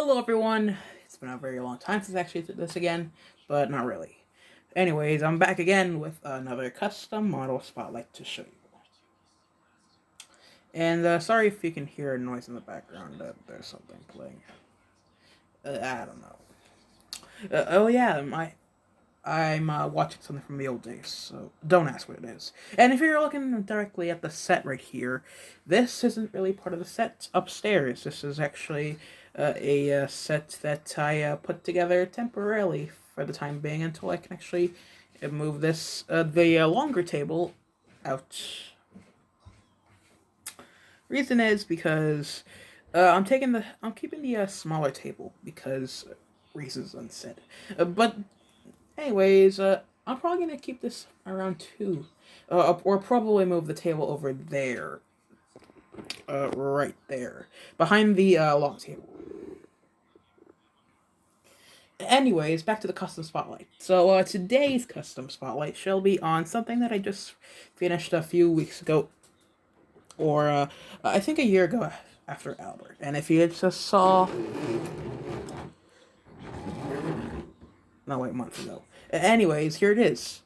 Hello everyone, it's been a very long time since I actually did this again, but not really. Anyways, I'm back again with another custom model spotlight to show you. And sorry if you can hear a noise in the background, there's something playing. I don't know. Oh yeah, I'm watching something from the old days, so don't ask what it is. And if you're looking directly at the set right here, this isn't really part of the set upstairs. This is actually a set that I put together temporarily for the time being until I can actually move the longer table out. Reason is because I'm keeping the smaller table because reasons unsaid. But anyways, I'm probably gonna keep this around two, or probably move the table over there, right there, behind the long table. Anyways, back to the custom spotlight. So today's custom spotlight shall be on something that I just finished a few weeks ago, or I think a year ago after Albert. And if you just saw, no wait, months ago. Anyways, here it is.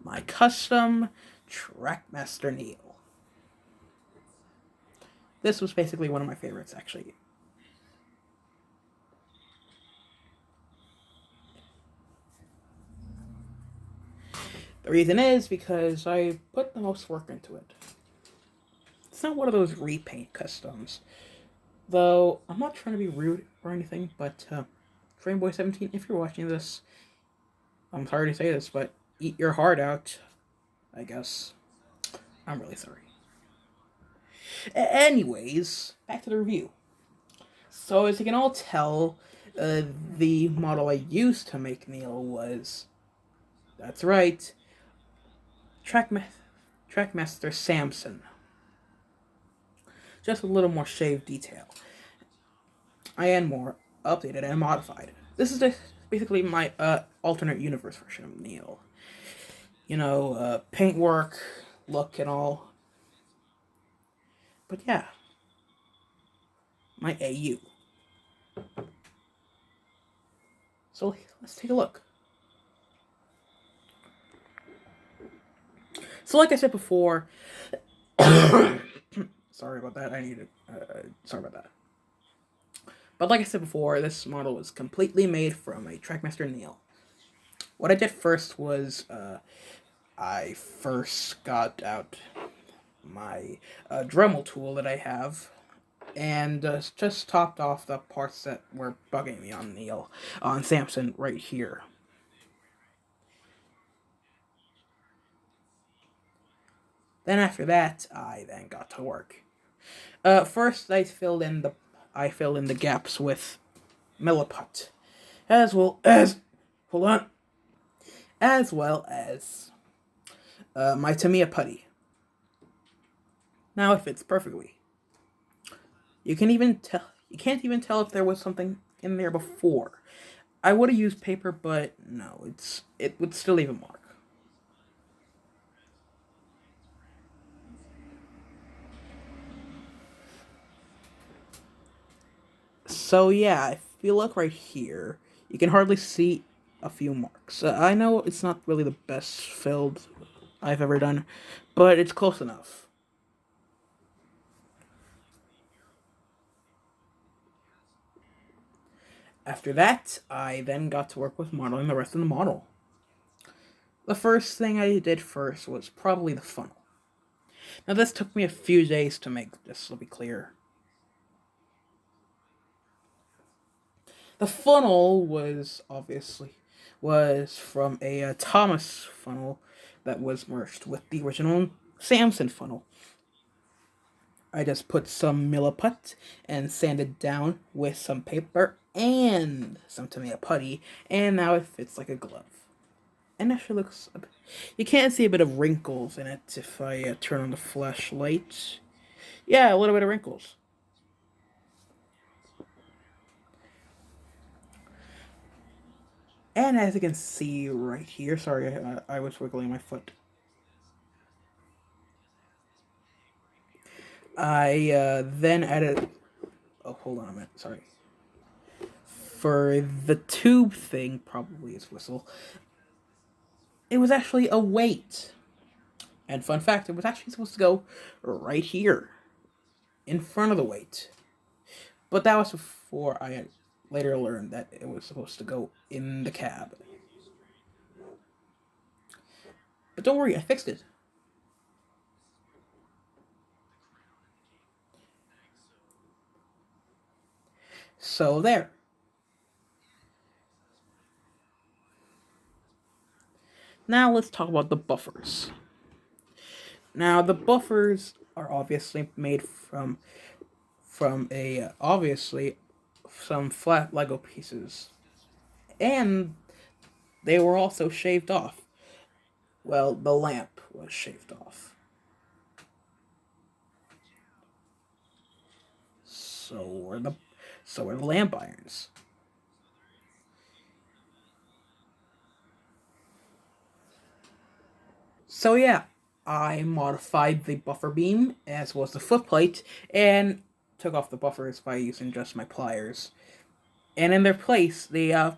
My custom Trackmaster Neil. This was basically one of my favorites, actually. The reason is because I put the most work into it. It's not one of those repaint customs. Though, I'm not trying to be rude or anything, but Boy17, if you're watching this, I'm sorry to say this, but eat your heart out, I guess. I'm really sorry. Anyways, back to the review. So, as you can all tell, the model I used to make Neil was, that's right, Trackmaster Samson. Just a little more shaved detail. And more updated and modified. This is basically my alternate universe version of Neil. You know, paintwork, look, and all. But yeah, my AU. So let's take a look. So like I said before, sorry about that. Sorry about that. But like I said before, this model was completely made from a Trackmaster Neil. What I did first was I first got out my Dremel tool that I have and just topped off the parts that were bugging me on Samson right here. Then after that, I then got to work. First, I filled in the gaps with Milliput, as well as my Tamiya putty. Now it fits perfectly. You can't even tell if there was something in there before. I would have used paper, but no, it would still leave a mark. So yeah, if you look right here, you can hardly see a few marks. I know it's not really the best filled I've ever done, but it's close enough. After that, I then got to work with modeling the rest of the model. The first thing I did first was probably the funnel. Now this took me a few days to make, just to be clear. The funnel was from a Thomas funnel that was merged with the original Samson funnel. I just put some Milliput and sanded down with some paper and some Tamiya putty, and now it fits like a glove. And actually looks, you can see a bit of wrinkles in it if I turn on the flashlight. Yeah, a little bit of wrinkles. And as you can see right here, sorry, I was wiggling my foot. I then added, oh hold on a minute, sorry. For the tube thing, probably his whistle, it was actually a weight. And fun fact, it was actually supposed to go right here, in front of the weight. But that was before I later learned that it was supposed to go in the cab. But don't worry, I fixed it. So there. Now let's talk about the buffers. Now the buffers are obviously made from a obviously some flat Lego pieces, and they were also shaved off. Well, the lamp was shaved off. So were the so were the lamp irons. So yeah, I modified the buffer beam as well as the footplate and took off the buffers by using just my pliers. And in their place, the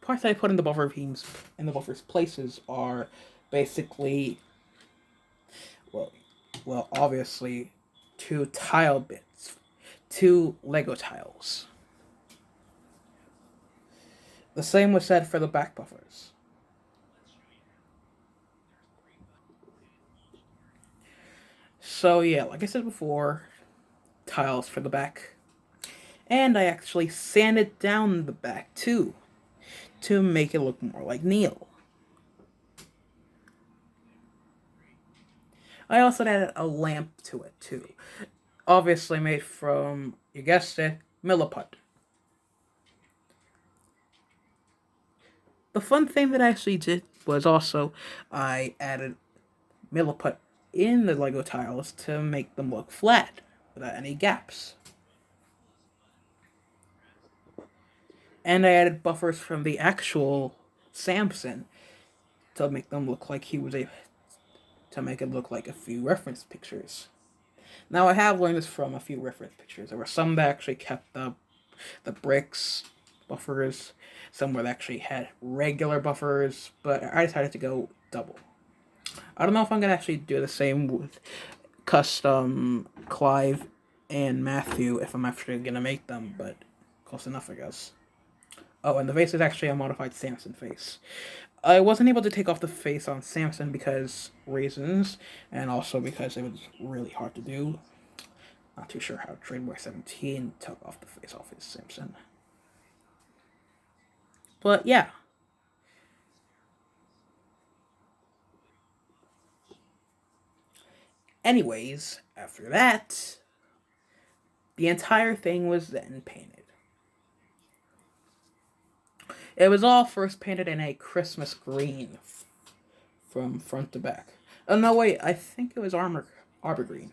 parts I put in the buffer beams in the buffers places are basically well, obviously two tile bits, two Lego tiles. The same was said for the back buffers. So yeah, like I said before, tiles for the back. And I actually sanded down the back too, to make it look more like Neil. I also added a lamp to it too. Obviously made from, you guessed it, milliput. The fun thing that I actually did was also I added milliput in the Lego tiles to make them look flat without any gaps. And I added buffers from the actual Samson to make them look like he was a to make it look like a few reference pictures. Now I have learned this from a few reference pictures. There were some that actually kept the bricks buffers, some where they actually had regular buffers, but I decided to go double. I don't know if I'm gonna actually do the same with custom Clive and Matthew if I'm actually gonna make them, but close enough, I guess. Oh, and the face is actually a modified Samson face. I wasn't able to take off the face on Samson because reasons, and also because it was really hard to do. Not too sure how Trademark 17 took off the face off his Samson. But yeah. Anyways, after that, the entire thing was then painted. It was all first painted in a Christmas green from front to back. Oh no, wait, I think it was arbor green.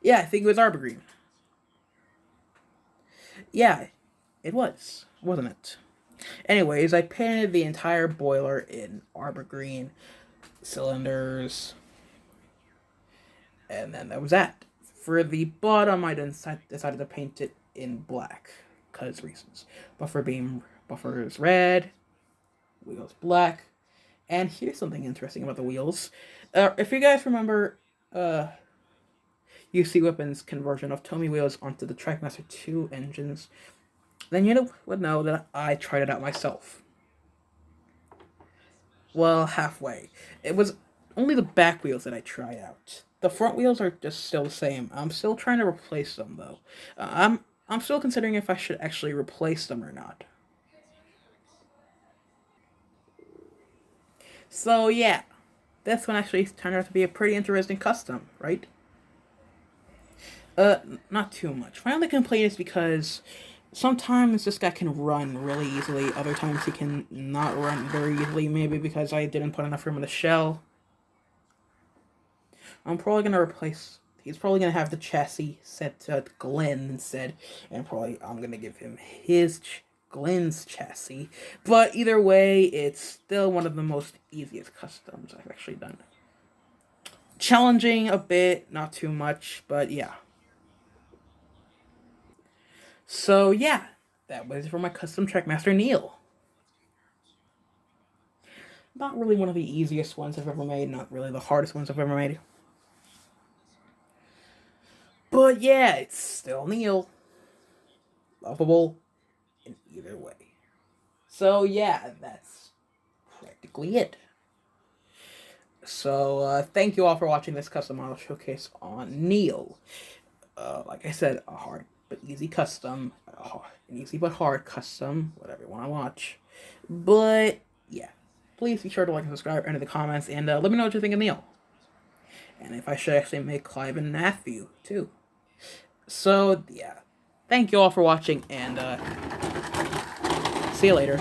Yeah, I think it was arbor green. Yeah, it was, wasn't it? Anyways, I painted the entire boiler in arbor green, cylinders, and then that was that. For the bottom, I then decided to paint it in black, because reasons. Buffer is red, wheels black, and here's something interesting about the wheels. If you guys remember, UC Weapons conversion of Tomy wheels onto the Trackmaster 2 engines, then you would know that I tried it out myself. Well, halfway. It was only the back wheels that I tried out. The front wheels are just still the same. I'm still trying to replace them though. I'm still considering if I should actually replace them or not. So yeah, this one actually turned out to be a pretty interesting custom, right? Not too much. My only complaint is because sometimes this guy can run really easily, other times he can not run very easily, maybe because I didn't put enough room in the shell. I'm probably gonna replace. He's probably gonna have the chassis set to Glenn instead, and probably I'm gonna give him Glenn's chassis. But either way, it's still one of the most easiest customs I've actually done. Challenging a bit, not too much, but yeah. So yeah, that was it for my custom Trackmaster Neil. Not really one of the easiest ones I've ever made, not really the hardest ones I've ever made. But yeah, it's still Neil. Lovable in either way. So yeah, that's practically it. So thank you all for watching this custom model showcase on Neil. Like I said, a hard but easy custom, an easy but hard custom, whatever you want to watch. But yeah, please be sure to like and subscribe, enter the comments, and let me know what you think of Neil. And if I should actually make Clive and Matthew too. So yeah, thank you all for watching, and see you later.